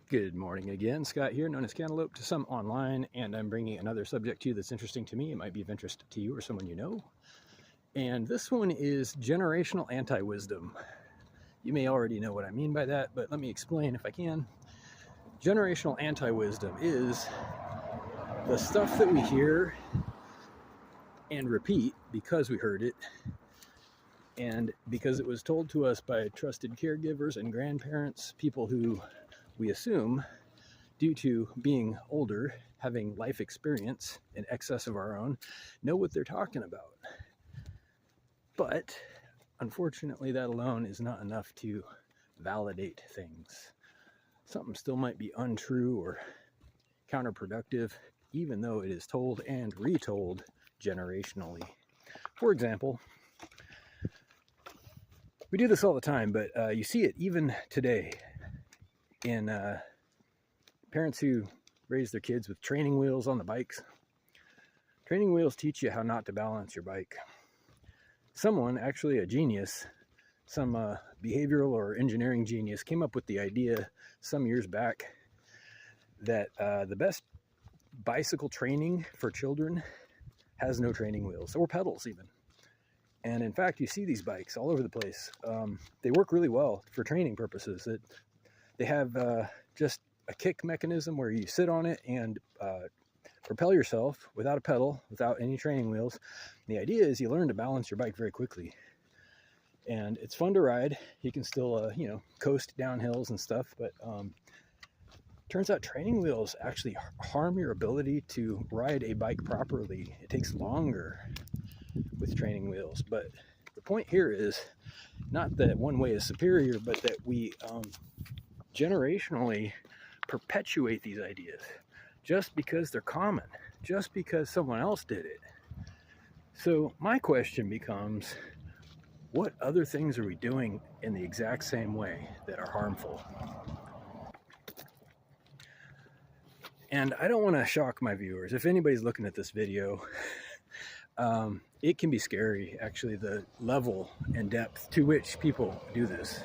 Good morning again. Scott here, known as Cantaloupe to some online, and I'm bringing another subject to you that's interesting to me. It might be of interest to you or someone you know. And this one is generational anti-wisdom. You may already know what I mean by that, but let me explain if I can. Generational anti-wisdom is the stuff that we hear and repeat because we heard it, and because it was told to us by trusted caregivers and grandparents, people who we assume, due to being older, having life experience in excess of our own, know what they're talking about. But unfortunately, that alone is not enough to validate things. Something still might be untrue or counterproductive, even though it is told and retold generationally. For example, we do this all the time, but you see it even today in parents who raise their kids with training wheels on the bikes. Training wheels teach you how not to balance your bike. Someone, actually a genius, some behavioral or engineering genius, came up with the idea some years back that the best bicycle training for children has no training wheels, or pedals even. And in fact, you see these bikes all over the place. They work really well for training purposes. They have just a kick mechanism where you sit on it and propel yourself without a pedal, without any training wheels. And the idea is you learn to balance your bike very quickly. And it's fun to ride. You can still, coast down hills and stuff, but turns out training wheels actually harm your ability to ride a bike properly. It takes longer with training wheels. But the point here is not that one way is superior, but that we generationally perpetuate these ideas just because they're common, just because someone else did it. So my question becomes, what other things are we doing in the exact same way that are harmful? And I don't want to shock my viewers. If anybody's looking at this video, it can be scary, actually, the level and depth to which people do this.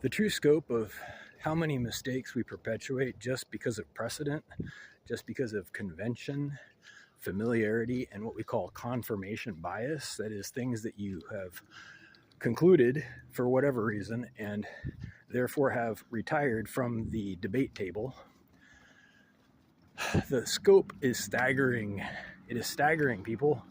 The true scope of how many mistakes we perpetuate just because of precedent, just because of convention, familiarity, and what we call confirmation bias, that is, things that you have concluded for whatever reason and therefore have retired from the debate table. The scope is staggering. It is staggering, people.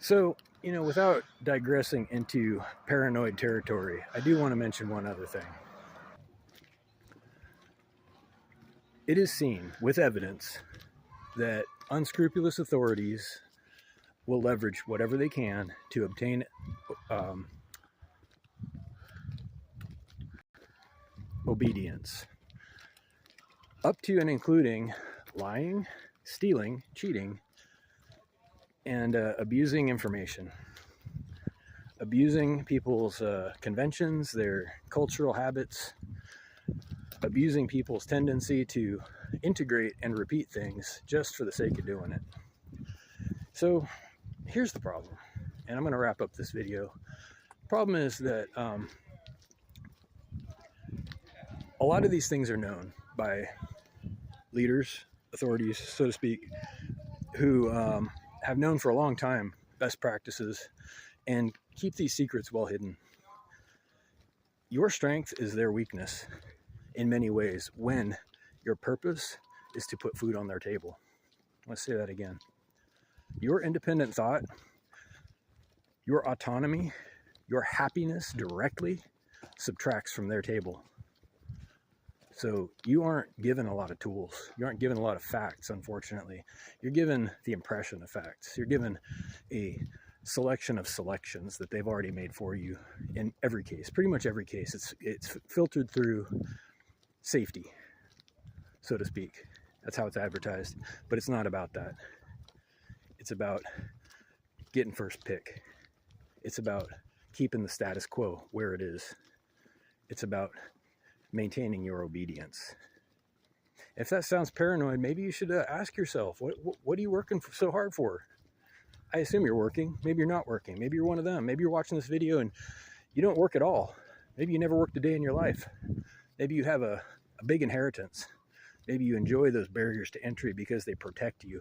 So, without digressing into paranoid territory, I do want to mention one other thing. It is seen with evidence that unscrupulous authorities will leverage whatever they can to obtain obedience, up to and including lying, stealing, cheating, and abusing information, abusing people's conventions, their cultural habits, abusing people's tendency to integrate and repeat things just for the sake of doing it. So here's the problem, and I'm going to wrap up this video. The problem is that a lot of these things are known by leaders, authorities, so to speak, who have known for a long time best practices and keep these secrets well hidden. Your strength is their weakness in many ways when your purpose is to put food on their table. Let's say that again. Your independent thought, your autonomy, your happiness directly subtracts from their table. So you aren't given a lot of tools. You aren't given a lot of facts, unfortunately. You're given the impression of facts. You're given a selection of selections that they've already made for you in every case. Pretty much every case. It's filtered through safety, so to speak. That's how it's advertised. But it's not about that. It's about getting first pick. It's about keeping the status quo where it is. It's about maintaining your obedience. If that sounds paranoid, maybe you should ask yourself, what are you working so hard for? I assume you're working. Maybe you're not working. Maybe you're one of them. Maybe you're watching this video and you don't work at all. Maybe you never worked a day in your life. Maybe you have a big inheritance. Maybe you enjoy those barriers to entry because they protect you.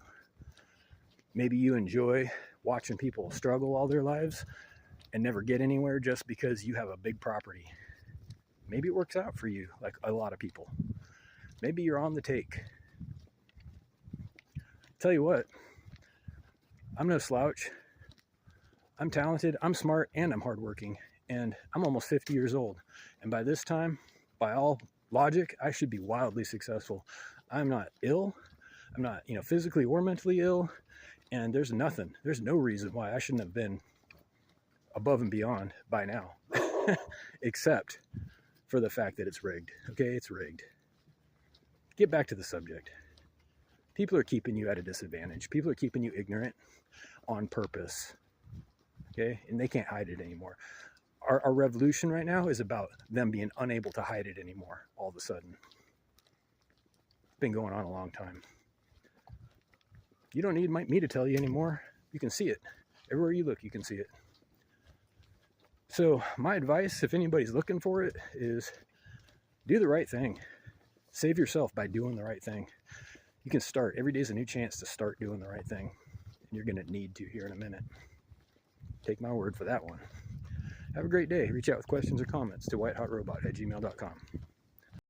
Maybe you enjoy watching people struggle all their lives and never get anywhere just because you have a big property. Maybe it works out for you, like a lot of people. Maybe you're on the take. Tell you what, I'm no slouch. I'm talented, I'm smart, and I'm hardworking. And I'm almost 50 years old. And by this time, by all logic, I should be wildly successful. I'm not ill. I'm not, physically or mentally ill. And there's no reason why I shouldn't have been above and beyond by now, except for the fact that it's rigged. Okay, it's rigged. Get back to the subject. People are keeping you at a disadvantage. People are keeping you ignorant on purpose. Okay, and they can't hide it anymore. Our revolution right now is about them being unable to hide it anymore all of a sudden. It's been going on a long time. You don't need me to tell you anymore. You can see it. Everywhere you look, you can see it. So my advice, if anybody's looking for it, is do the right thing. Save yourself by doing the right thing. You can start. Every day is a new chance to start doing the right thing. And you're going to need to here in a minute. Take my word for that one. Have a great day. Reach out with questions or comments to whitehotrobot@gmail.com.